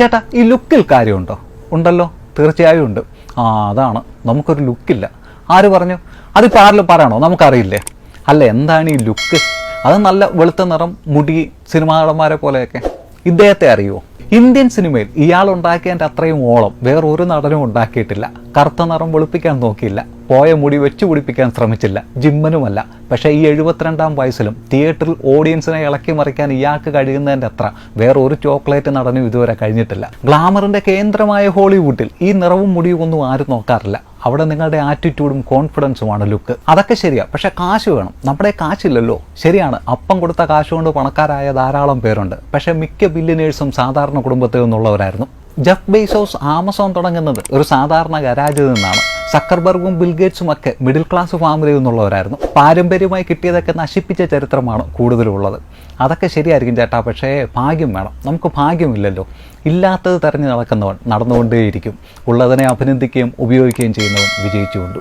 ചേട്ടാ, ഈ ലുക്കിൽ കാര്യമുണ്ടോ? ഉണ്ടല്ലോ, തീർച്ചയായും ഉണ്ട്. അതാണ്, നമുക്കൊരു ലുക്കില്ല. ആര് പറഞ്ഞു? അതിപ്പോൾ ആരെങ്കിലും പറയണോ? നമുക്കറിയില്ലേ. അല്ല, എന്താണ് ഈ ലുക്ക്? അത് നല്ല വെളുത്ത നിറം, മുടി, സിനിമാ നടന്മാരെ പോലെയൊക്കെ. ഇദ്ദേഹത്തെ അറിയുമോ? ഇന്ത്യൻ സിനിമയിൽ ഇയാൾ ഉണ്ടാക്കിയതിൻ്റെ അത്രയും ഓളം വേറൊരു നടനും ഉണ്ടാക്കിയിട്ടില്ല. കറുത്ത നിറം വെളുപ്പിക്കാൻ നോക്കിയില്ല, പോയ മുടി വെച്ചു പിടിപ്പിക്കാൻ ശ്രമിച്ചില്ല, ജിമ്മനുമല്ല. പക്ഷേ ഈ 72-ാം വയസ്സിലും തിയേറ്ററിൽ ഓഡിയൻസിനെ ഇളക്കി മറിക്കാൻ ഇയാൾക്ക് കഴിയുന്നതിൻ്റെ അത്ര വേറൊരു ചോക്ലേറ്റ് നടനും ഇതുവരെ കഴിഞ്ഞിട്ടില്ല. ഗ്ലാമറിൻ്റെ കേന്ദ്രമായ ഹോളിവുഡിൽ ഈ നിറവും മുടിയും ഒന്നും ആരും നോക്കാറില്ല. അവിടെ നിങ്ങളുടെ ആറ്റിറ്റ്യൂഡും കോൺഫിഡൻസുമാണ് ലുക്ക്. അതൊക്കെ ശരിയാ, പക്ഷെ കാശ് വേണം. നമ്മുടെ കാശില്ലല്ലോ. ശരിയാണ്, അപ്പം കൊടുത്ത കാശ് കൊണ്ട് പണക്കാരായ ധാരാളം പേരുണ്ട്. പക്ഷെ മിക്ക ബില്യനേഴ്സും സാധാരണ കുടുംബത്തിൽ നിന്നുള്ളവരായിരുന്നു. ജെഫ് ബേസോസ് ആമസോൺ തുടങ്ങുന്നത് ഒരു സാധാരണ ഗരാജിൽ നിന്നാണ്. സക്കർബർഗും ബിൽഗേറ്റ്സും ഒക്കെ മിഡിൽ ക്ലാസ് ഫാമിലിയിൽ നിന്നുള്ളവരായിരുന്നു. പാരമ്പര്യമായി കിട്ടിയതൊക്കെ നശിപ്പിച്ച ചരിത്രമാണ് കൂടുതലുള്ളത്. അതൊക്കെ ശരിയായിരിക്കും ചേട്ടാ, പക്ഷേ ഭാഗ്യം വേണം. നമുക്ക് ഭാഗ്യമില്ലല്ലോ. ഇല്ലാത്തത് തെരഞ്ഞു നടക്കുന്നവൻ നടന്നുകൊണ്ടേയിരിക്കും. ഉള്ളതിനെ അഭിനന്ദിക്കുകയും ഉപയോഗിക്കുകയും ചെയ്യുന്നവൻ വിജയിച്ചുകൊണ്ടു.